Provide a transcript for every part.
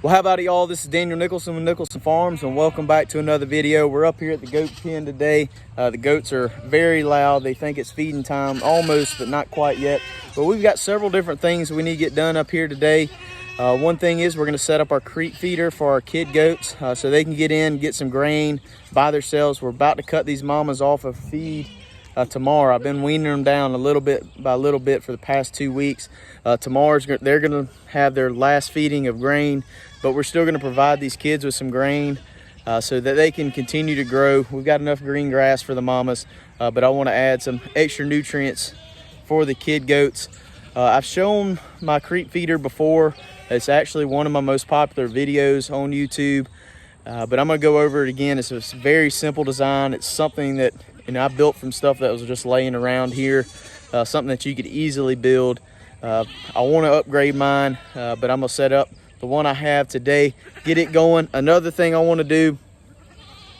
Well, how about it, y'all? This is Daniel Nicholson with Nicholson Farms, and welcome back to another video. We're up here at the goat pen today. The goats are very loud. They think it's feeding time, almost, but not quite yet. But we've got several different things we need to get done up here today. One thing is we're going to set up our creek feeder for our kid goats so they can get in, get some grain by themselves. We're about to cut these mamas off of feed tomorrow. I've been weaning them down a little bit by little bit for the past 2 weeks. Tomorrow they're going to have their last feeding of grain, but we're still going to provide these kids with some grain so that they can continue to grow. We've got enough green grass for the mamas, but I want to add some extra nutrients for the kid goats. I've shown my creek feeder before. It's actually one of my most popular videos on YouTube, but I'm going to go over it again. It's a very simple design. It's something that I built from stuff that was just laying around here, something that you could easily build. I want to upgrade mine, but I'm going to set up the one I have today, get it going. Another thing I want to do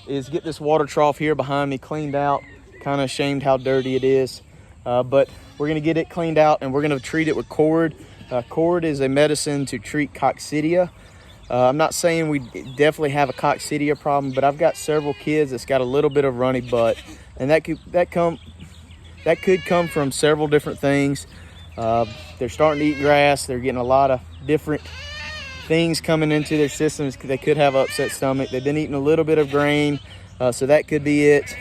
is get this water trough here behind me cleaned out. Kind of ashamed how dirty it is, but we're going to get it cleaned out and we're going to treat it with Corid. Corid is a medicine to treat coccidia. I'm not saying we definitely have a coccidia problem, but I've got several kids that's got a little bit of runny butt, and that could come from several different things. They're starting to eat grass. They're getting a lot of different things coming into their systems. They could have upset stomach. They've been eating a little bit of grain, so that could be it.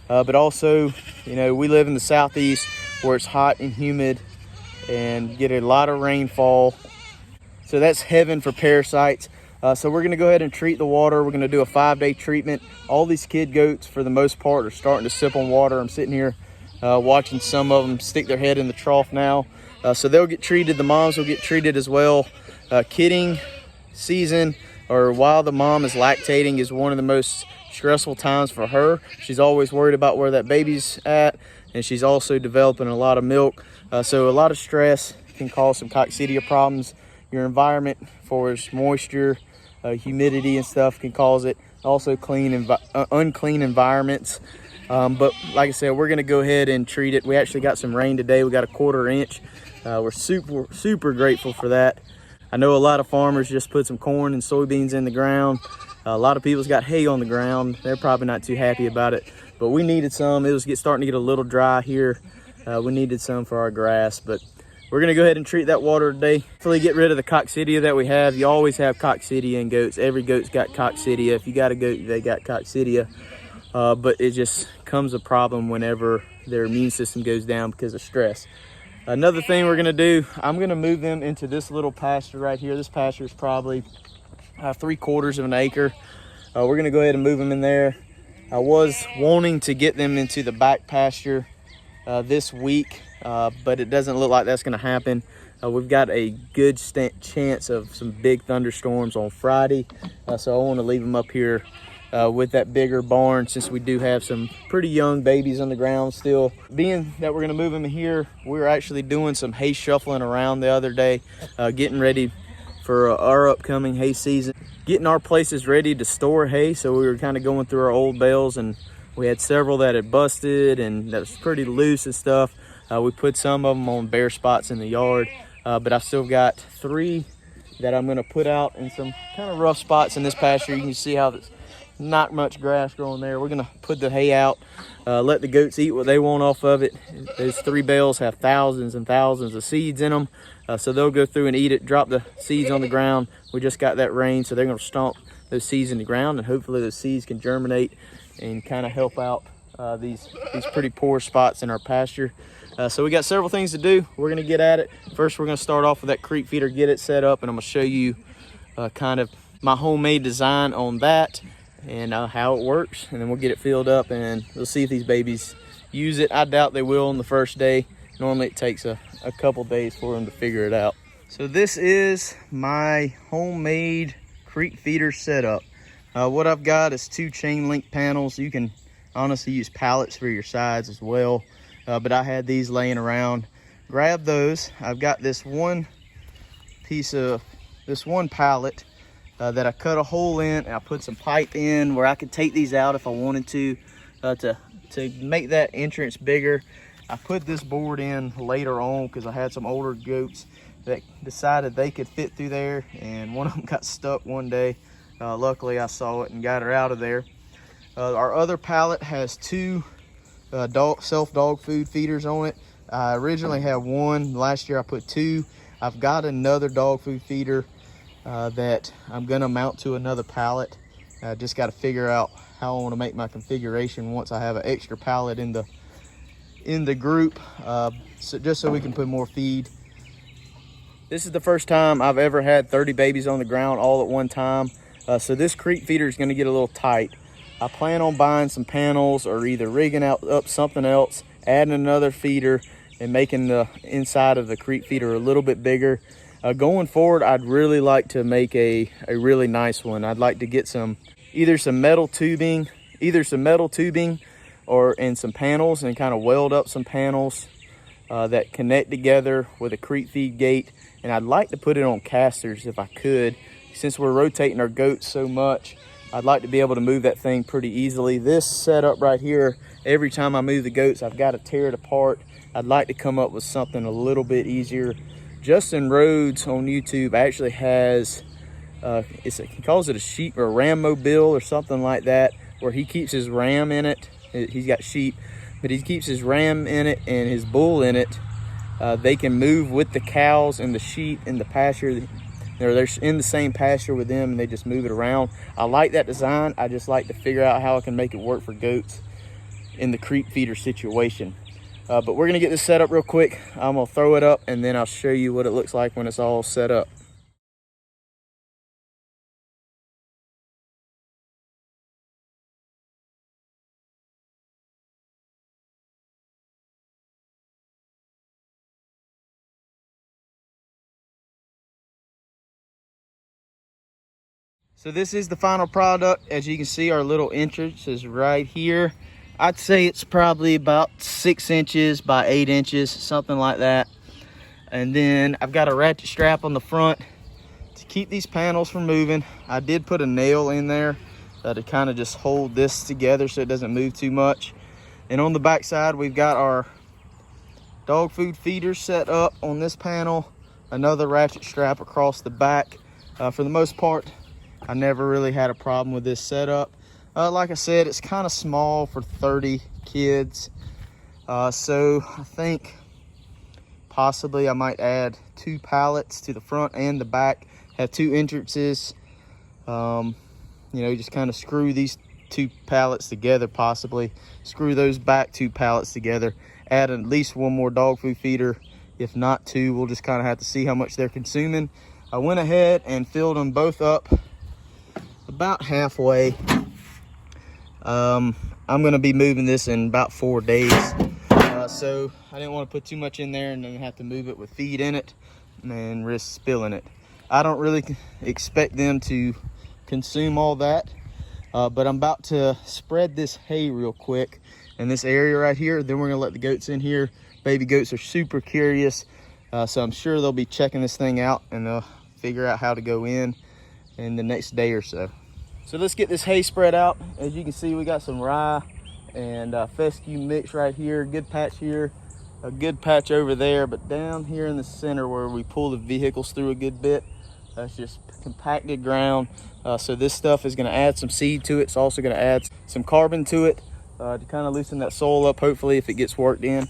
But also, we live in the southeast where it's hot and humid and get a lot of rainfall, so that's heaven for parasites. So we're going to go ahead and treat the water. We're going to do a 5-day treatment. All these kid goats, for the most part, are starting to sip on water. I'm sitting here watching some of them stick their head in the trough now. So they'll get treated. The moms will get treated as well. Kidding season, or while the mom is lactating, is one of the most stressful times for her. She's always worried about where that baby's at, and she's also developing a lot of milk. So a lot of stress can cause some coccidia problems. Your environment for moisture, humidity and stuff can cause it. Also unclean environments. But like I said, we're going to go ahead and treat it. We actually got some rain today. We got a 1/4 inch. We're super grateful for that. I know a lot of farmers just put some corn and soybeans in the ground. A lot of people's got hay on the ground. They're probably not too happy about it, but we needed some. It was starting to get a little dry here. We needed some for our grass, but we're going to go ahead and treat that water today. Hopefully get rid of the coccidia that we have. You always have coccidia in goats. Every goat's got coccidia. If you got a goat, they got coccidia. But it just comes a problem whenever their immune system goes down because of stress. Another thing we're going to do, I'm going to move them into this little pasture right here. This pasture is probably 3/4 of an acre. We're going to go ahead and move them in there. I was wanting to get them into the back pasture this week, but it doesn't look like that's going to happen. We've got a good chance of some big thunderstorms on Friday, so I want to leave them up here with that bigger barn, since we do have some pretty young babies on the ground still. Being that we're going to move them here, we were actually doing some hay shuffling around the other day, getting ready for our upcoming hay season, getting our places ready to store hay. So we were kind of going through our old bales, and we had several that had busted and that was pretty loose and stuff. We put some of them on bare spots in the yard, but I've still got 3 that I'm going to put out in some kind of rough spots in this pasture. You can see how there's not much grass growing there. We're going to put the hay out, let the goats eat what they want off of it. Those 3 bales have thousands and thousands of seeds in them, so they'll go through and eat it, drop the seeds on the ground. We just got that rain, so they're going to stomp those seeds in the ground, and hopefully those seeds can germinate and kind of help out these pretty poor spots in our pasture. So we got several things to do. We're going to get at it. First, we're going to start off with that creek feeder, get it set up, and I'm going to show you kind of my homemade design on that and how it works, and then we'll get it filled up and we'll see if these babies use it. I doubt they will on the first day. Normally it takes a couple days for them to figure it out. So this is my homemade creek feeder setup. What I've got is 2 chain link panels. You can honestly use pallets for your sides as well, but I had these laying around. Grab those. I've got this one pallet that I cut a hole in, and I put some pipe in where I could take these out if I wanted to make that entrance bigger. I put this board in later on because I had some older goats that decided they could fit through there, and one of them got stuck one day. Luckily I saw it and got her out of there. Our other pallet has two self dog food feeders on it. I originally had one. Last year I put two. I've got another dog food feeder that I'm gonna mount to another pallet. I just got to figure out how I want to make my configuration once I have an extra pallet in the group, just so we can put more feed. This is the first time I've ever had 30 babies on the ground all at one time, so this creek feeder is going to get a little tight. I plan on buying some panels or either rigging up something else, adding another feeder, and making the inside of the creek feeder a little bit bigger. Going forward, I'd really like to make a really nice one. I'd like to get either some metal tubing and some panels, and kind of weld up some panels that connect together with a creek feed gate. And I'd like to put it on casters if I could. Since we're rotating our goats so much, I'd like to be able to move that thing pretty easily. This setup right here, every time I move the goats, I've got to tear it apart. I'd like to come up with something a little bit easier. Justin Rhodes on YouTube actually has, he calls it a sheep or a ram mobile or something like that, where he keeps his ram in it. He's got sheep, but he keeps his ram in it and his bull in it. They can move with the cows and the sheep in the pasture. They're in the same pasture with them, and they just move it around. I like that design. I just like to figure out how I can make it work for goats in the creek feeder situation. But we're gonna get this set up real quick. I'm gonna throw it up, and then I'll show you what it looks like when it's all set up. So this is the final product. As you can see, our little entrance is right here. I'd say it's probably about 6 inches by 8 inches, something like that. And then I've got a ratchet strap on the front to keep these panels from moving. I did put a nail in there to kind of just hold this together so it doesn't move too much. And on the back side, we've got our dog food feeder set up on this panel, another ratchet strap across the back. For the most part, I never really had a problem with this setup. Like I said, it's kind of small for 30 kids. So I think possibly I might add 2 pallets to the front and the back, have 2 entrances. You know, just kind of screw these 2 pallets together, possibly screw those back 2 pallets together, add at least 1 more dog food feeder. If not 2, we'll just kind of have to see how much they're consuming. I went ahead and filled them both up about halfway. I'm going to be moving this in about 4 days. So I didn't want to put too much in there and then have to move it with feed in it and risk spilling it. I don't really expect them to consume all that, but I'm about to spread this hay real quick in this area right here. Then we're going to let the goats in here. Baby goats are super curious, so I'm sure they'll be checking this thing out, and they'll figure out how to go in the next day or so. So let's get this hay spread out. As you can see, we got some rye and fescue mix right here. Good patch here, a good patch over there, but down here in the center where we pull the vehicles through a good bit, that's just compacted ground. So this stuff is gonna add some seed to it. It's also gonna add some carbon to it to kind of loosen that soil up, hopefully, if it gets worked in.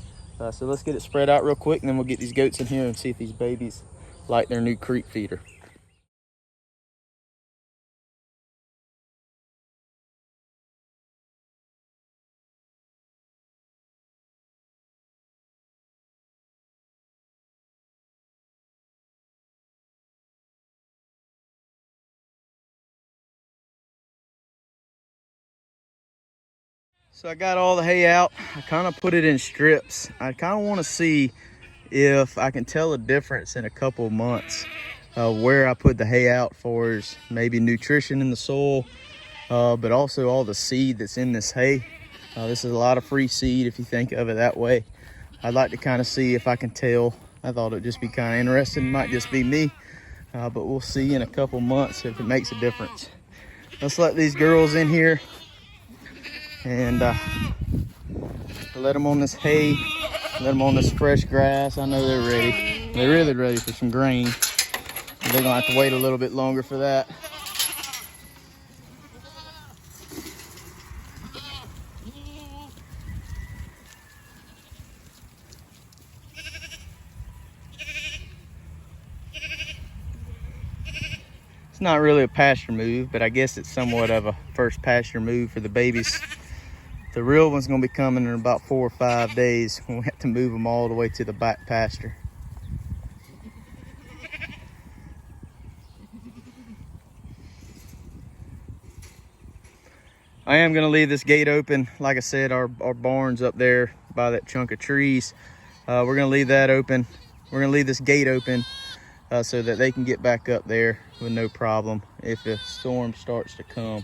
So let's get it spread out real quick, and then we'll get these goats in here and see if these babies like their new creek feeder. So I got all the hay out. I kind of put it in strips. I kind of want to see if I can tell a difference in a couple of months where I put the hay out for is maybe nutrition in the soil, but also all the seed that's in this hay. This is a lot of free seed if you think of it that way. I'd like to kind of see if I can tell. I thought it'd just be kind of interesting. It might just be me, but we'll see in a couple months if it makes a difference. Let's let these girls in here and let them on this hay, let them on this fresh grass. I know they're ready. They're really ready for some grain. They're gonna have to wait a little bit longer for that. It's not really a pasture move, but I guess it's somewhat of a first pasture move for the babies. The real one's gonna be coming in about 4 or 5 days when we have to move them all the way to the back pasture. I am gonna leave this gate open. Like I said, our barn's up there by that chunk of trees. We're gonna leave that open. We're gonna leave this gate open so that they can get back up there with no problem if a storm starts to come.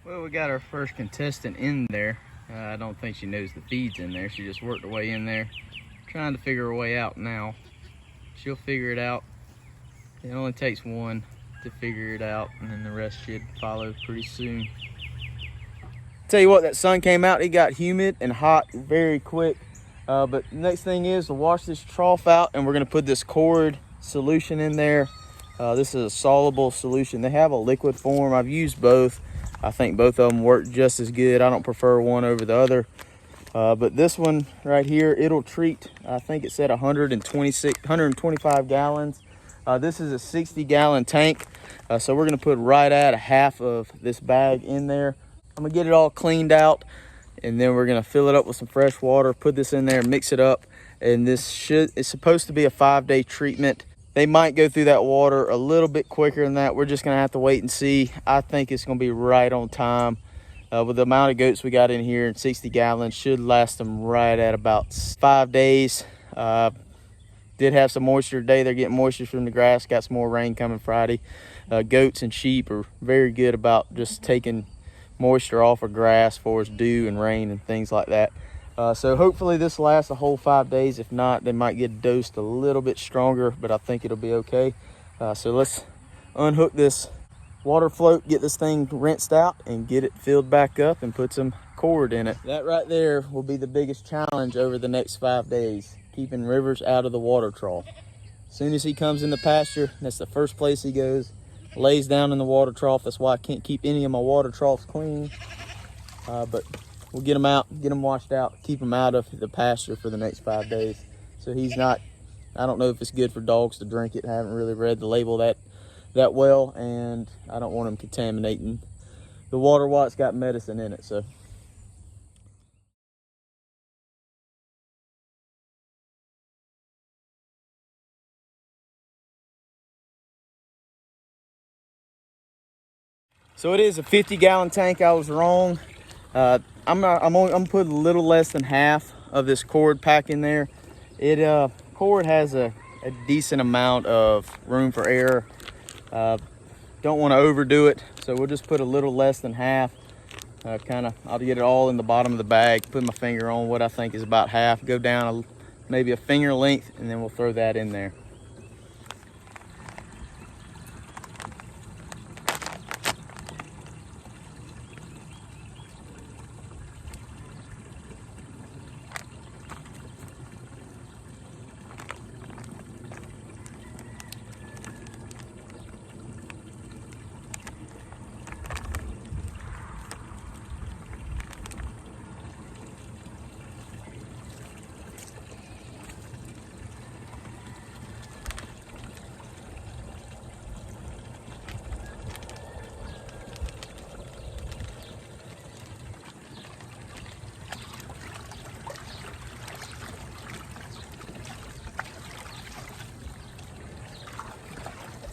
Well, we got our first contestant in there. I don't think she knows the feed's in there. She just worked her way in there, trying to figure her way out now. She'll figure it out. It only takes one to figure it out, and then the rest should follow pretty soon. Tell you what, that sun came out, it got humid and hot very quick. But the next thing is to wash this trough out, and we're gonna put this Corid solution in there. This is a soluble solution. They have a liquid form. I've used both. I think both of them work just as good. I don't prefer one over the other. But this one right here, it'll treat, I think it said 125 gallons. This is a 60-gallon tank. So we're gonna put right at a half of this bag in there. I'm gonna get it all cleaned out, and then we're gonna fill it up with some fresh water, put this in there, mix it up, and it's supposed to be a 5-day treatment. They might go through that water a little bit quicker than that. We're just gonna have to wait and see. I think it's gonna be right on time. With the amount of goats we got in here, and 60 gallons should last them right at about 5 days. Did have some moisture today. They're getting moisture from the grass. Got some more rain coming Friday. Goats and sheep are very good about just taking moisture off of grass for us, dew and rain and things like that. So hopefully this lasts a whole 5 days. If not, they might get dosed a little bit stronger, but I think it'll be okay. So let's unhook this water float, get this thing rinsed out, and get it filled back up and put some Corid in it. That right there will be the biggest challenge over the next 5 days, keeping Rivers out of the water trough. As soon as he comes in the pasture, that's the first place he goes, lays down in the water trough. That's why I can't keep any of my water troughs clean. But we'll get him out, get him washed out, keep him out of the pasture for the next 5 days. So he's not, I don't know if it's good for dogs to drink it. I haven't really read the label that well, and I don't want him contaminating the water while it's got medicine in it. So it is a 50-gallon tank. I was wrong. I'm putting a little less than half of this Corid pack in there. Corid has a decent amount of room for error. Don't want to overdo it, so we'll just put a little less than half. I'll get it all in the bottom of the bag, put my finger on what I think is about half, go down maybe a finger length, and then we'll throw that in there.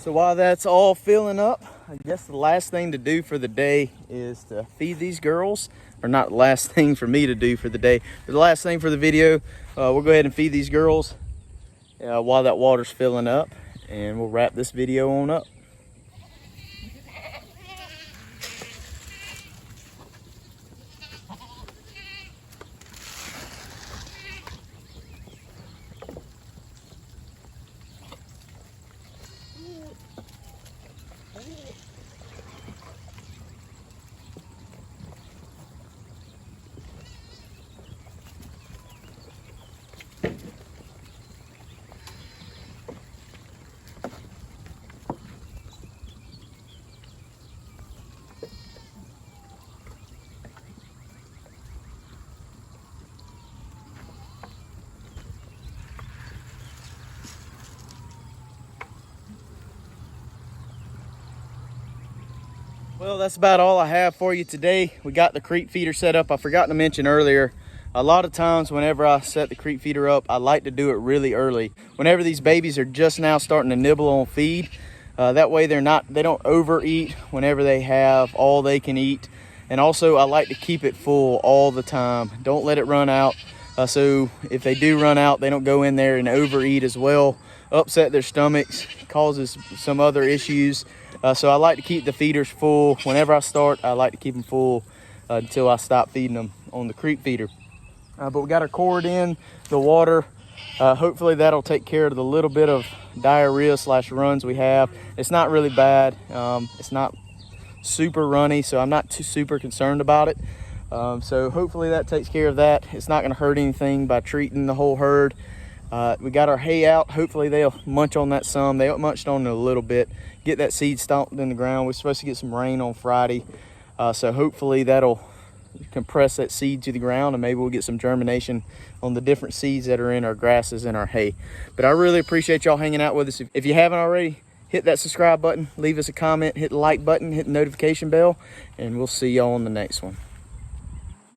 So while that's all filling up, I guess the last thing to do for the day is to feed these girls. Or not the last thing for me to do for the day, but the last thing for the video. We'll go ahead and feed these girls while that water's filling up, and we'll wrap this video on up. Well, that's about all I have for you today. We got the creep feeder set up. I forgot to mention earlier, a lot of times whenever I set the creep feeder up, I like to do it really early. Whenever these babies are just now starting to nibble on feed, that way they don't overeat whenever they have all they can eat. And also I like to keep it full all the time. Don't let it run out. So if they do run out, they don't go in there and overeat as well, upset their stomachs, causes some other issues. So I like to keep the feeders full. Whenever I start, I like to keep them full until I stop feeding them on the creep feeder. But we got our Corid in the water. Hopefully that'll take care of the little bit of diarrhea / runs we have. It's not really bad. It's not super runny, so I'm not too super concerned about it. So hopefully that takes care of that. It's not going to hurt anything by treating the whole herd. We got our hay out. Hopefully they'll munch on that some. They munched on it a little bit. Get that seed stomped in the ground. We're supposed to get some rain on Friday. So hopefully that'll compress that seed to the ground, and maybe we'll get some germination on the different seeds that are in our grasses and our hay. But I really appreciate y'all hanging out with us. If you haven't already, hit that subscribe button, leave us a comment, hit the like button, hit the notification bell, and we'll see y'all on the next one.